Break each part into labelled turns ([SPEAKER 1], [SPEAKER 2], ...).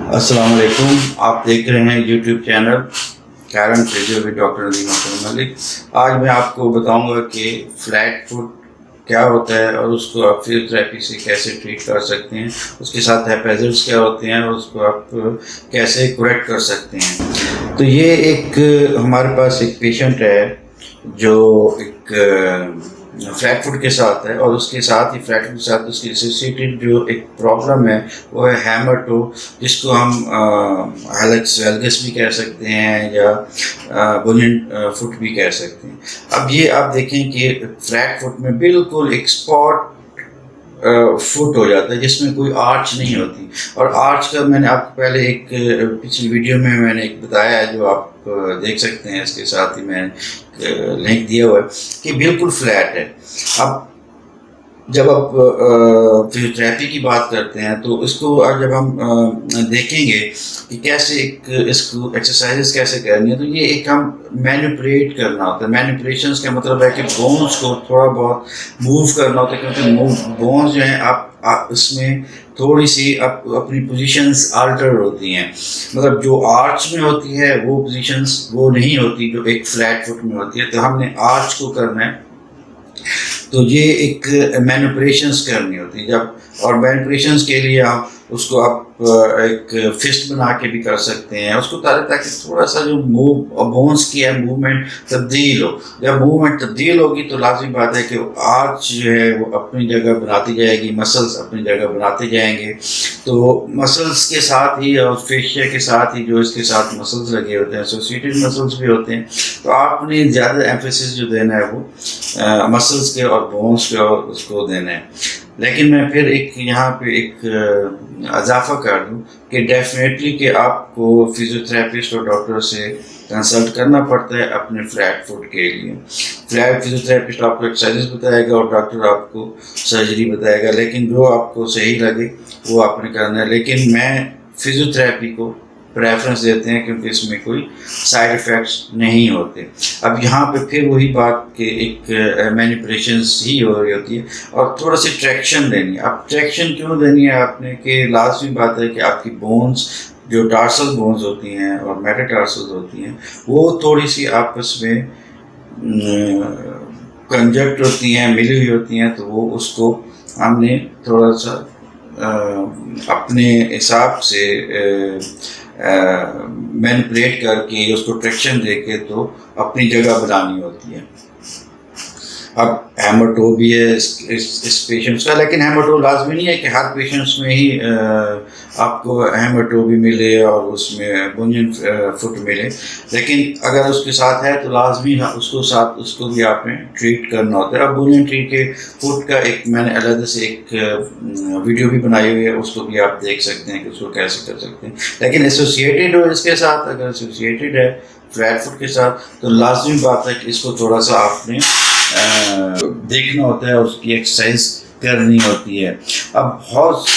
[SPEAKER 1] السلام علیکم. آپ دیکھ رہے ہیں یوٹیوب چینل کیرن physio with doctor Nazim Akhtar Malik. آج میں آپ کو بتاؤں گا کہ فلیٹ فٹ کیا ہوتا ہے اور اس کو آپ فزیوتھراپی سے کیسے ٹریٹ کر سکتے ہیں, اس کے ساتھ ہیپیزٹس کیا ہوتے ہیں اور اس کو آپ کیسے کریکٹ کر سکتے ہیں. تو یہ ایک ہمارے پاس ایک پیشنٹ ہے جو ایک فلیٹ فٹ کے ساتھ ہے, اور اس کے ساتھ ہی فلیٹ فٹ کے ساتھ اس کی ایسوسیٹڈ جو ایک پرابلم ہے وہ ہے ہیمر ٹو, جس کو ہم ہیلکس ویلگس بھی کہہ سکتے ہیں یا بونین فٹ بھی کہہ سکتے ہیں. اب یہ آپ دیکھیں کہ فلیٹ فٹ میں بالکل ایک اسپاٹ فٹ ہو جاتا ہے جس میں کوئی آرچ نہیں ہوتی. اور آرچ کا میں نے آپ کو پہلے ایک پچھلی ویڈیو میں نے ایک بتایا ہے جو آپ دیکھ سکتے ہیں, اس کے ساتھ ہی میں لنک دیا ہوا ہے کہ بالکل فلیٹ ہے. اب جب آپ فزیوتھراپی کی بات کرتے ہیں تو اس کو جب ہم دیکھیں گے کہ کیسے اس کو ایکسرسائز کیسے کرنی ہے, تو یہ ایک ہم مینیپولیٹ کرنا ہوتا ہے. مینیپولیشنس کا مطلب ہے کہ بونس کو تھوڑا بہت موو کرنا ہوتا ہے, کیونکہ بونس جو ہیں آپ اس میں تھوڑی سی اپنی پوزیشنز آلٹر ہوتی ہیں. مطلب جو آرچ میں ہوتی ہے وہ پوزیشنز وہ نہیں ہوتی جو ایک فلیٹ فٹ میں ہوتی ہے. تو ہم نے آرچ کو کرنا ہے, تو یہ ایک مینیپولیشنس کرنی ہوتی ہے. جب اور مینیپولیشنس کے لیے ہم اس کو آپ ایک فسٹ بنا کے بھی کر سکتے ہیں اس کو, تاکہ تھوڑا سا جو بونس کی ہے موومنٹ تبدیل ہو. جب موومنٹ تبدیل ہوگی تو لازمی بات ہے کہ آرچ جو ہے وہ اپنی جگہ بناتی جائے گی, مسلس اپنی جگہ بناتے جائیں گے. تو مسلس کے ساتھ ہی اور فیشیا کے ساتھ ہی جو اس کے ساتھ مسلس لگے ہوتے ہیں, ایسوسیٹڈ مسلس بھی ہوتے ہیں, تو آپ نے زیادہ ایمفیسس جو دینا ہے وہ مسلس کے اور بونس کے اور اس کو دینا ہے. لیکن میں پھر یہاں پہ ایک اضافہ کر دوں کہ ڈیفینیٹلی کہ آپ کو فزیوتھراپسٹ اور ڈاکٹر سے کنسلٹ کرنا پڑتا ہے اپنے فلیٹ فٹ کے لیے. فزیوتھراپسٹ آپ کو ایکسرسائز بتائے گا اور ڈاکٹر آپ کو سرجری بتائے گا, لیکن جو آپ کو صحیح لگے وہ آپ نے کرنا ہے. لیکن میں فزیوتھراپی کو پریفرنس دیتے ہیں کیونکہ اس میں کوئی سائیڈ ایفیکٹس نہیں ہوتے. اب یہاں پہ پھر وہی بات کہ ایک مینیپولیشنس ہی ہو رہی ہوتی ہے اور تھوڑا سی ٹریکشن دینی ہے. اب ٹریکشن کیوں دینی ہے آپ نے, کہ لازمی بات ہے کہ آپ کی بونس جو ٹارسل بونز ہوتی ہیں اور میٹاٹارسل ہوتی ہیں وہ تھوڑی سی آپس میں کنجکٹ ہوتی ہیں, ملی ہوئی ہوتی ہیں. تو وہ اس کو ہم نے تھوڑا سا اپنے حساب سے مینیپولیٹ کر کے اس کو ٹریکشن دے کے تو اپنی جگہ بنانی ہوتی ہے. اب ہیمر ٹو بھی ہے اس پیشنٹس کا, لیکن ہیمر ٹو لازمی نہیں ہے کہ ہر پیشنٹس میں ہی آپ کو ہیمر ٹو بھی ملے اور اس میں بونین فٹ ملے. لیکن اگر اس کے ساتھ ہے تو لازمی اس کو بھی آپ نے ٹریٹ کرنا ہوتا ہے. اب بونین ٹریٹ کے فٹ کا ایک میں نے علیحدہ سے ایک ویڈیو بھی بنائی ہوئی ہے, اس کو بھی آپ دیکھ سکتے ہیں کہ اس کو کیسے کر سکتے ہیں. لیکن ایسوسیٹڈ ہو اس کے ساتھ, اگر ایسوسیٹڈ ہے فلیٹ فٹ کے ساتھ تو لازمی بات ہے کہ اس کو تھوڑا سا آپ نے دیکھنا ہوتا ہے اور اس کی ایکسرسائز کرنی ہوتی ہے. اب بہت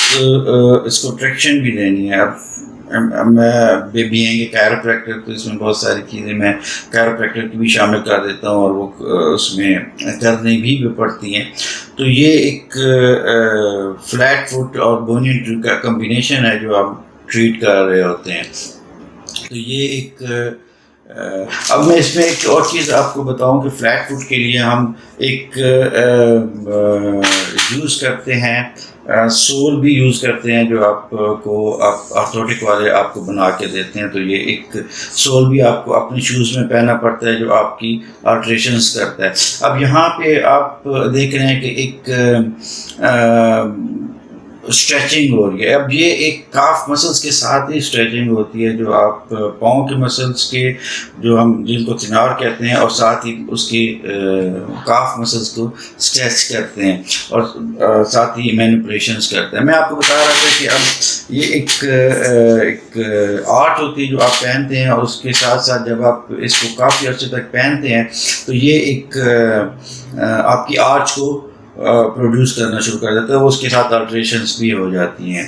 [SPEAKER 1] اس کو ٹریکشن بھی دینی ہے. اب میں بھی ہیں کہ کائروپریکٹر, تو اس میں بہت ساری چیزیں میں کائروپریکٹر کی بھی شامل کر دیتا ہوں اور وہ اس میں کرنی بھی پڑتی ہیں. تو یہ ایک فلیٹ فٹ اور بونین کا کمبینیشن ہے جو ہم ٹریٹ کر رہے ہوتے ہیں. تو یہ ایک اب میں اس میں ایک اور چیز آپ کو بتاؤں کہ فلیٹ فٹ کے لیے ہم ایک یوز کرتے ہیں, سول بھی یوز کرتے ہیں جو آپ کو آرتھوٹک والے آپ کو بنا کے دیتے ہیں. تو یہ ایک سول بھی آپ کو اپنے شوز میں پہننا پڑتا ہے جو آپ کی آلٹریشنز کرتا ہے. اب یہاں پہ آپ دیکھ رہے ہیں کہ ایک اسٹریچنگ ہو رہی ہے. اب یہ ایک کاف مسلس کے ساتھ ہی اسٹریچنگ ہوتی ہے جو آپ پاؤں کے مسلس کے جو ہم جن کو تنار کہتے ہیں, اور ساتھ ہی اس کی کاف مسلس کو اسٹریچ کرتے ہیں اور ساتھ ہی مینیپولیشنس کرتے ہیں. میں آپ کو بتا رہا تھا کہ اب یہ ایک آرٹ ہوتی ہے جو آپ پہنتے ہیں, اور اس کے ساتھ ساتھ جب آپ اس کو کافی عرصے تک پہنتے ہیں تو یہ ایک آپ کی آرچ کو پروڈیوس کرنا شروع کر دیتا ہے, وہ اس کے ساتھ آلٹریشنس بھی ہو جاتی ہیں.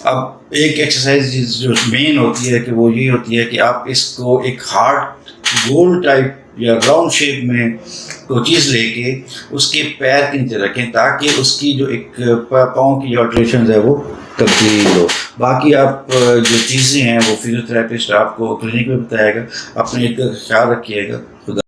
[SPEAKER 1] اب ایک ایکسرسائز جو مین ہوتی ہے کہ وہ یہ ہوتی ہے کہ آپ اس کو ایک ہارٹ گول ٹائپ یا راؤنڈ شیپ میں کوئی چیز لے کے اس کے پیر کے نیچے رکھیں تاکہ اس کی جو ایک پاؤں کی آلٹریشنز ہے وہ تبدیل ہو. باقی آپ جو چیزیں ہیں وہ فزیو تھراپسٹ آپ کو کلینک میں بتائے گا. اپنے خیال رکھیے گا. خدا